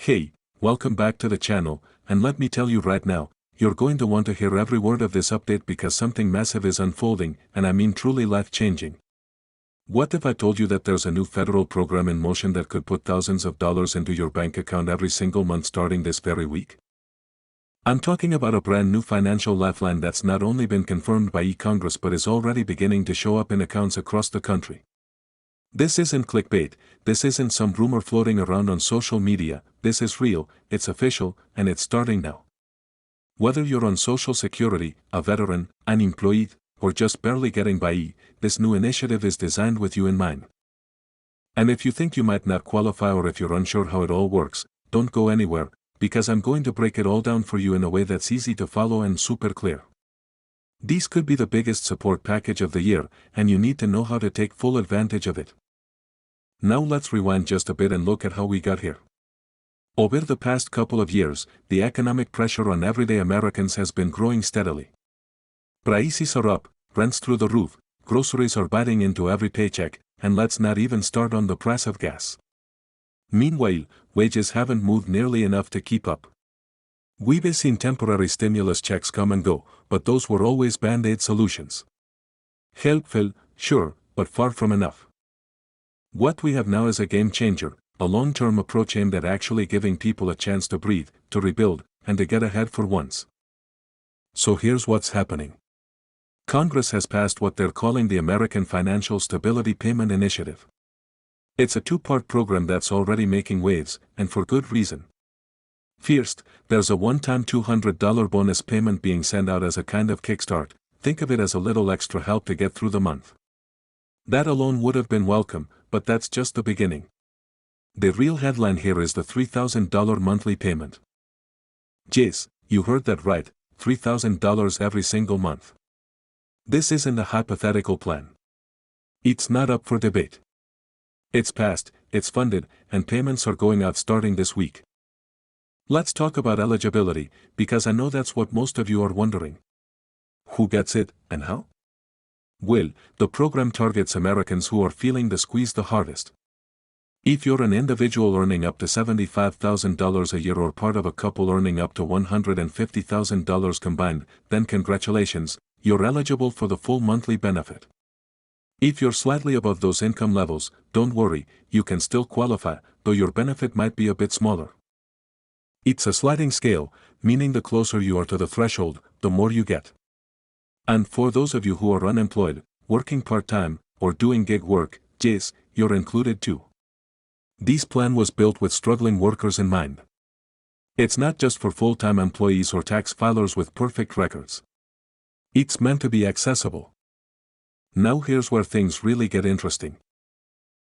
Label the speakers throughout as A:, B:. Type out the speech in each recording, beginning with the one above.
A: Hey, welcome back to the channel, and let me tell you right now, you're going to want to hear every word of this update because something massive is unfolding, and I mean truly life-changing. What if I told you that there's a new federal program in motion that could put thousands of dollars into your bank account every single month starting this very week? I'm talking about a brand new financial lifeline that's not only been confirmed by Congress but is already beginning to show up in accounts across the country. This isn't clickbait, this isn't some rumor floating around on social media, this is real, it's official, and it's starting now. Whether you're on Social Security, a veteran, unemployed, or just barely getting by, this new initiative is designed with you in mind. And if you think you might not qualify or if you're unsure how it all works, don't go anywhere, because I'm going to break it all down for you in a way that's easy to follow and super clear. These could be the biggest support package of the year, and you need to know how to take full advantage of it. Now let's rewind just a bit and look at how we got here. Over the past couple of years, the economic pressure on everyday Americans has been growing steadily. Prices are up, rents through the roof, groceries are biting into every paycheck, and let's not even start on the price of gas. Meanwhile, wages haven't moved nearly enough to keep up. We've seen temporary stimulus checks come and go, but those were always band-aid solutions. Helpful, sure, but far from enough. What we have now is a game changer, a long-term approach aimed at actually giving people a chance to breathe, to rebuild, and to get ahead for once. So here's what's happening. Congress has passed what they're calling the American Financial Stability Payment Initiative. It's a two-part program that's already making waves, and for good reason. First, there's a one-time $200 bonus payment being sent out as a kind of kickstart. Think of it as a little extra help to get through the month. That alone would have been welcome, but that's just the beginning. The real headline here is the $3,000 monthly payment. Jace, you heard that right, $3,000 every single month. This isn't a hypothetical plan. It's not up for debate. It's passed, it's funded, and payments are going out starting this week. Let's talk about eligibility, because I know that's what most of you are wondering. Who gets it, and how? Well, the program targets Americans who are feeling the squeeze the hardest. If you're an individual earning up to $75,000 a year or part of a couple earning up to $150,000 combined, then congratulations, you're eligible for the full monthly benefit. If you're slightly above those income levels, don't worry, you can still qualify, though your benefit might be a bit smaller. It's a sliding scale, meaning the closer you are to the threshold, the more you get. And for those of you who are unemployed, working part-time, or doing gig work, yes, you're included too. This plan was built with struggling workers in mind. It's not just for full-time employees or tax filers with perfect records. It's meant to be accessible. Now here's where things really get interesting.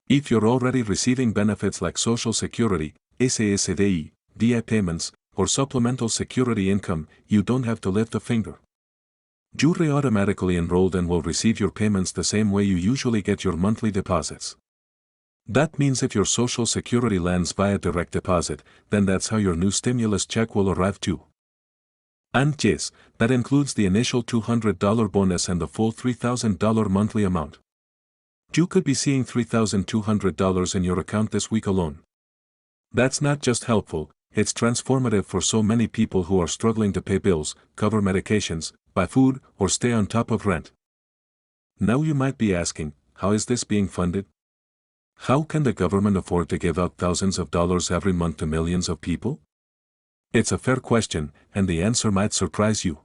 A: If you're already receiving benefits like Social Security, SSDI, DI payments, or supplemental security income, you don't have to lift a finger. You're automatically enrolled and will receive your payments the same way you usually get your monthly deposits. That means if your Social Security lands via direct deposit, then that's how your new stimulus check will arrive too. And yes, that includes the initial $200 bonus and the full $3,000 monthly amount. You could be seeing $3,200 in your account this week alone. That's not just helpful, it's transformative for so many people who are struggling to pay bills, cover medications, buy food, or stay on top of rent. Now you might be asking, how is this being funded? How can the government afford to give out thousands of dollars every month to millions of people? It's a fair question, and the answer might surprise you.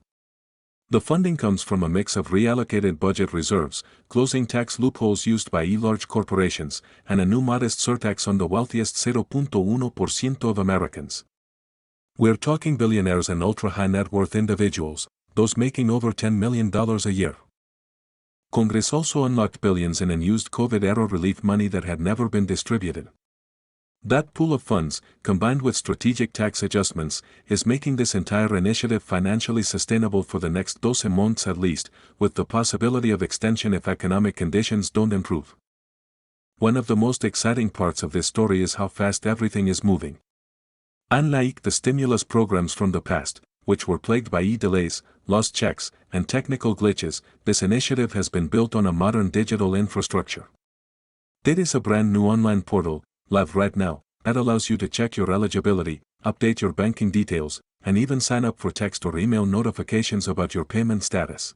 A: The funding comes from a mix of reallocated budget reserves, closing tax loopholes used by large corporations, and a new modest surtax on the wealthiest 0.1% of Americans. We're talking billionaires and ultra-high net worth individuals, those making over $10 million a year. Congress also unlocked billions in unused COVID-era relief money that had never been distributed. That pool of funds, combined with strategic tax adjustments, is making this entire initiative financially sustainable for the next 12 months at least, with the possibility of extension if economic conditions don't improve. One of the most exciting parts of this story is how fast everything is moving. Unlike the stimulus programs from the past, which were plagued by delays, lost checks, and technical glitches, this initiative has been built on a modern digital infrastructure. There is a brand new online portal, live right now, that allows you to check your eligibility, update your banking details, and even sign up for text or email notifications about your payment status.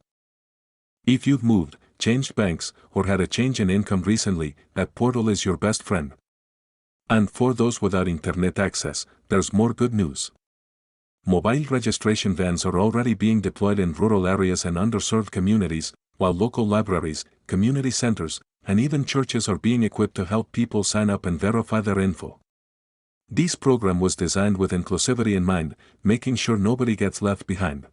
A: If you've moved, changed banks, or had a change in income recently, that portal is your best friend. And for those without internet access, there's more good news. Mobile registration vans are already being deployed in rural areas and underserved communities, while local libraries, community centers, and even churches are being equipped to help people sign up and verify their info. This program was designed with inclusivity in mind, making sure nobody gets left behind.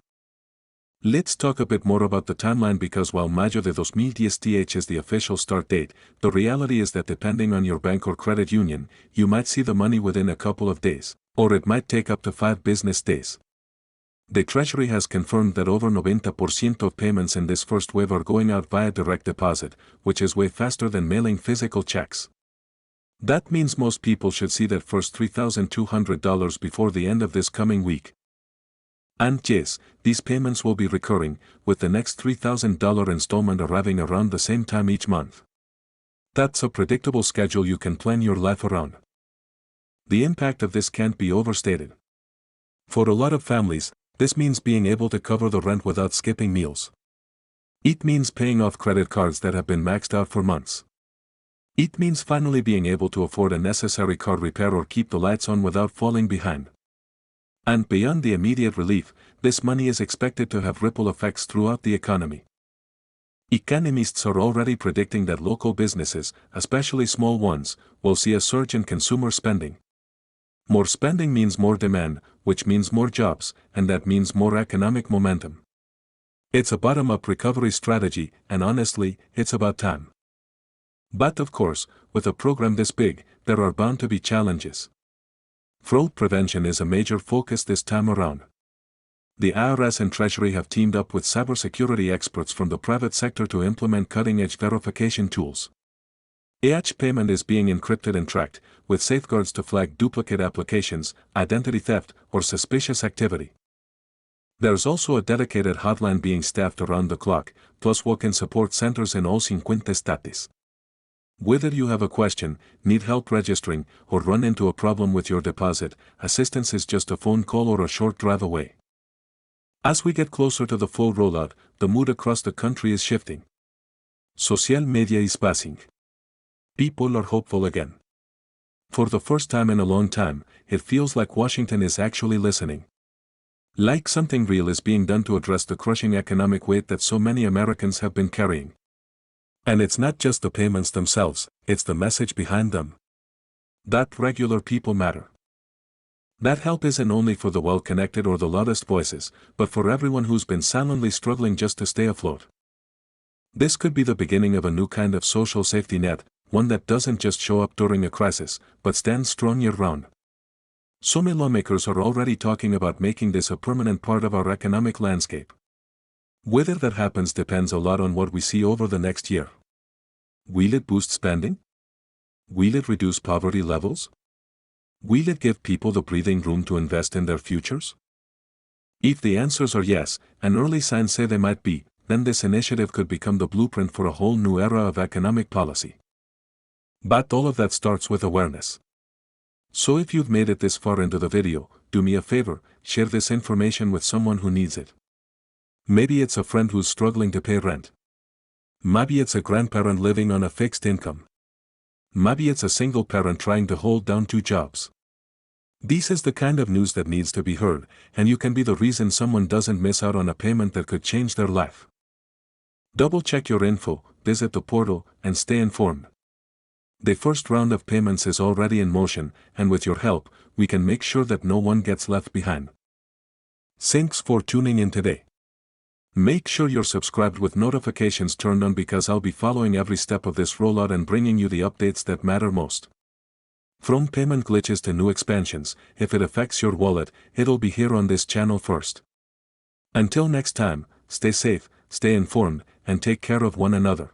A: Let's talk a bit more about the timeline because while Mayo de 2018 is the official start date, the reality is that depending on your bank or credit union, you might see the money within a couple of days, or it might take up to 5 business days. The Treasury has confirmed that over 90% of payments in this first wave are going out via direct deposit, which is way faster than mailing physical checks. That means most people should see that first $3,200 before the end of this coming week. And yes, these payments will be recurring, with the next $3,000 installment arriving around the same time each month. That's a predictable schedule you can plan your life around. The impact of this can't be overstated. For a lot of families, this means being able to cover the rent without skipping meals. It means paying off credit cards that have been maxed out for months. It means finally being able to afford a necessary car repair or keep the lights on without falling behind. And beyond the immediate relief, this money is expected to have ripple effects throughout the economy. Economists are already predicting that local businesses, especially small ones, will see a surge in consumer spending. More spending means more demand, which means more jobs, and that means more economic momentum. It's a bottom-up recovery strategy, and honestly, it's about time. But of course, with a program this big, there are bound to be challenges. Fraud prevention is a major focus this time around. The IRS and Treasury have teamed up with cybersecurity experts from the private sector to implement cutting-edge verification tools. Each payment is being encrypted and tracked, with safeguards to flag duplicate applications, identity theft, or suspicious activity. There's also a dedicated hotline being staffed around the clock, plus walk-in support centers in all 50 states. Whether you have a question, need help registering, or run into a problem with your deposit, assistance is just a phone call or a short drive away. As we get closer to the full rollout, the mood across the country is shifting. Social media is passing. People are hopeful again. For the first time in a long time, it feels like Washington is actually listening. Like something real is being done to address the crushing economic weight that so many Americans have been carrying. And it's not just the payments themselves, it's the message behind them. That regular people matter. That help isn't only for the well-connected or the loudest voices, but for everyone who's been silently struggling just to stay afloat. This could be the beginning of a new kind of social safety net, one that doesn't just show up during a crisis, but stands strong year-round. Some lawmakers are already talking about making this a permanent part of our economic landscape. Whether that happens depends a lot on what we see over the next year. Will it boost spending? Will it reduce poverty levels? Will it give people the breathing room to invest in their futures? If the answers are yes, and early signs say they might be, then this initiative could become the blueprint for a whole new era of economic policy. But all of that starts with awareness. So if you've made it this far into the video, do me a favor, share this information with someone who needs it. Maybe it's a friend who's struggling to pay rent. Maybe it's a grandparent living on a fixed income. Maybe it's a single parent trying to hold down 2 jobs. This is the kind of news that needs to be heard, and you can be the reason someone doesn't miss out on a payment that could change their life. Double-check your info, visit the portal, and stay informed. The first round of payments is already in motion, and with your help, we can make sure that no one gets left behind. Thanks for tuning in today. Make sure you're subscribed with notifications turned on because I'll be following every step of this rollout and bringing you the updates that matter most. From payment glitches to new expansions, if it affects your wallet, it'll be here on this channel first. Until next time, stay safe, stay informed, and take care of one another.